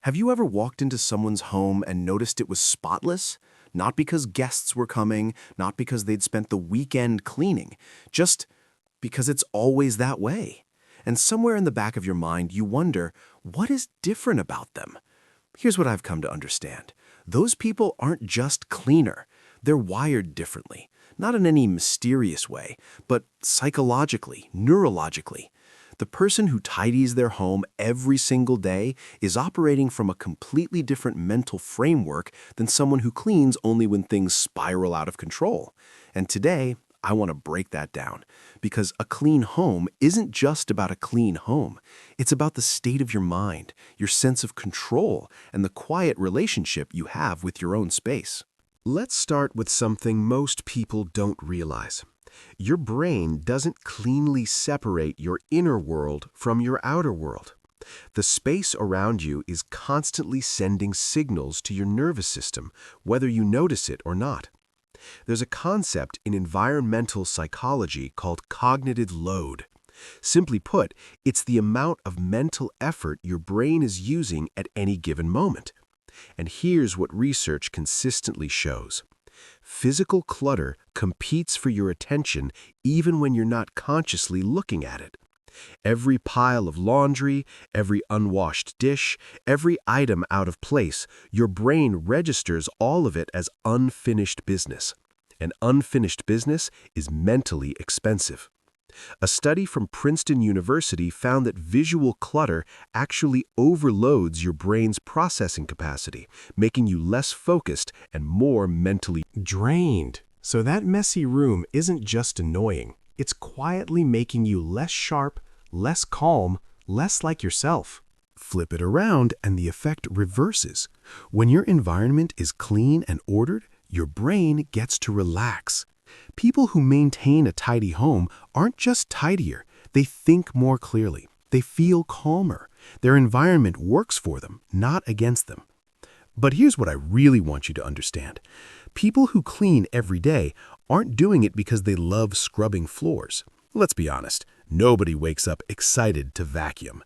Have you ever walked into someone's home and noticed it was spotless? Not because guests were coming, not because they'd spent the weekend cleaning, just because it's always that way. And somewhere in the back of your mind, you wonder, what is different about them? Here's what I've come to understand. Those people aren't just cleaner. They're wired differently, not in any mysterious way, but psychologically, neurologically. The person who tidies their home every single day is operating from a completely different mental framework than someone who cleans only when things spiral out of control. And today, I want to break that down, because a clean home isn't just about a clean home. It's about the state of your mind, your sense of control, and the quiet relationship you have with your own space. Let's start with something most people don't realize. Your brain doesn't cleanly separate your inner world from your outer world. The space around you is constantly sending signals to your nervous system, whether you notice it or not. There's a concept in environmental psychology called cognitive load. Simply put, it's the amount of mental effort your brain is using at any given moment. And here's what research consistently shows. Physical clutter competes for your attention even when you're not consciously looking at it. Every pile of laundry, every unwashed dish, every item out of place, your brain registers all of it as unfinished business. And unfinished business is mentally expensive. A study from Princeton University found that visual clutter actually overloads your brain's processing capacity, making you less focused and more mentally drained. So that messy room isn't just annoying. It's quietly making you less sharp, less calm, less like yourself. Flip it around and the effect reverses. When your environment is clean and ordered, your brain gets to relax. People who maintain a tidy home aren't just tidier, they think more clearly. They feel calmer. Their environment works for them, not against them. But here's what I really want you to understand. People who clean every day aren't doing it because they love scrubbing floors. Let's be honest, nobody wakes up excited to vacuum.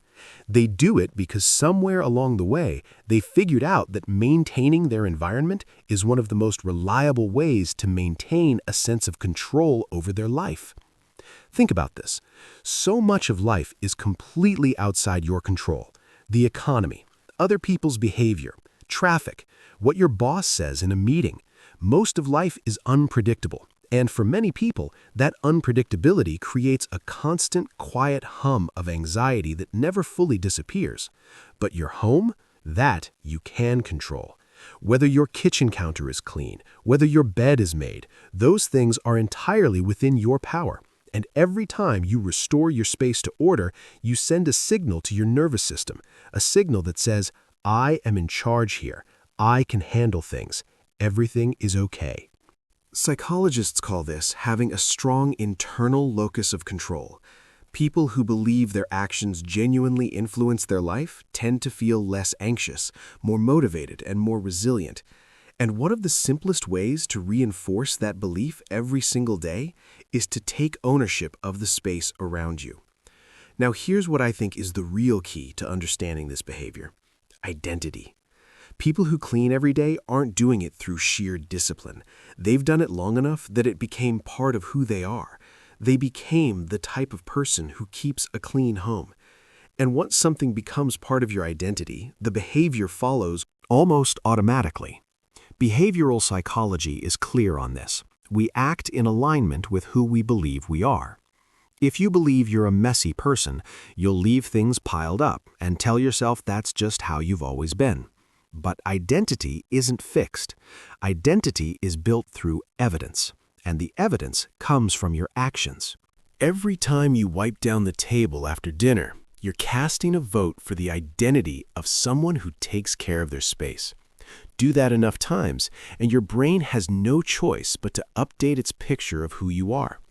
They do it because somewhere along the way, they figured out that maintaining their environment is one of the most reliable ways to maintain a sense of control over their life. Think about this. So much of life is completely outside your control. The economy, other people's behavior, traffic, what your boss says in a meeting. Most of life is unpredictable. And for many people, that unpredictability creates a constant, quiet hum of anxiety that never fully disappears. But your home, that you can control. Whether your kitchen counter is clean, whether your bed is made, those things are entirely within your power. And every time you restore your space to order, you send a signal to your nervous system, a signal that says, I am in charge here. I can handle things. Everything is okay. Psychologists call this having a strong internal locus of control. People who believe their actions genuinely influence their life tend to feel less anxious, more motivated, and more resilient. And one of the simplest ways to reinforce that belief every single day is to take ownership of the space around you. Now, here's what I think is the real key to understanding this behavior: identity. People who clean every day aren't doing it through sheer discipline. They've done it long enough that it became part of who they are. They became the type of person who keeps a clean home. And once something becomes part of your identity, the behavior follows almost automatically. Behavioral psychology is clear on this. We act in alignment with who we believe we are. If you believe you're a messy person, you'll leave things piled up and tell yourself that's just how you've always been. But identity isn't fixed. Identity is built through evidence, and the evidence comes from your actions. Every time you wipe down the table after dinner, you're casting a vote for the identity of someone who takes care of their space. Do that enough times, and your brain has no choice but to update its picture of who you are.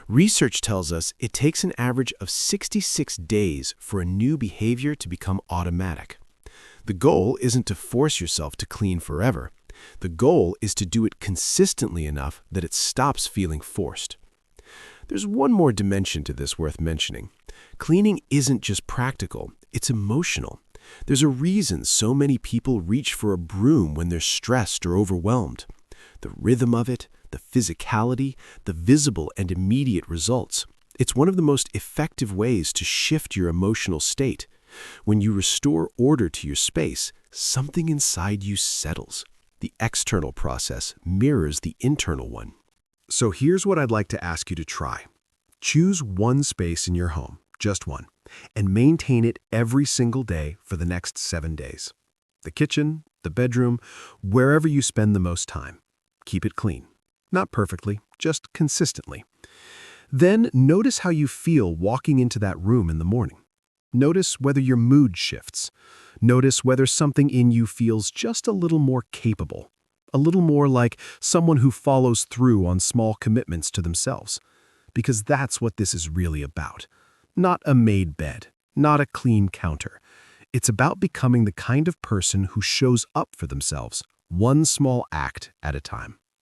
Research tells us it takes an average of 66 days for a new behavior to become automatic. The goal isn't to force yourself to clean forever. The goal is to do it consistently enough that it stops feeling forced. There's one more dimension to this worth mentioning. Cleaning isn't just practical, it's emotional. There's a reason so many people reach for a broom when they're stressed or overwhelmed. The rhythm of it, the physicality, the visible and immediate results. It's one of the most effective ways to shift your emotional state. When you restore order to your space, something inside you settles. The external process mirrors the internal one. So here's what I'd like to ask you to try. Choose one space in your home, just one, and maintain it every single day for the next 7 days. The kitchen, the bedroom, wherever you spend the most time. Keep it clean. Not perfectly, just consistently. Then notice how you feel walking into that room in the morning. Notice whether your mood shifts. Notice whether something in you feels just a little more capable, a little more like someone who follows through on small commitments to themselves. Because that's what this is really about. Not a made bed, not a clean counter. It's about becoming the kind of person who shows up for themselves, one small act at a time.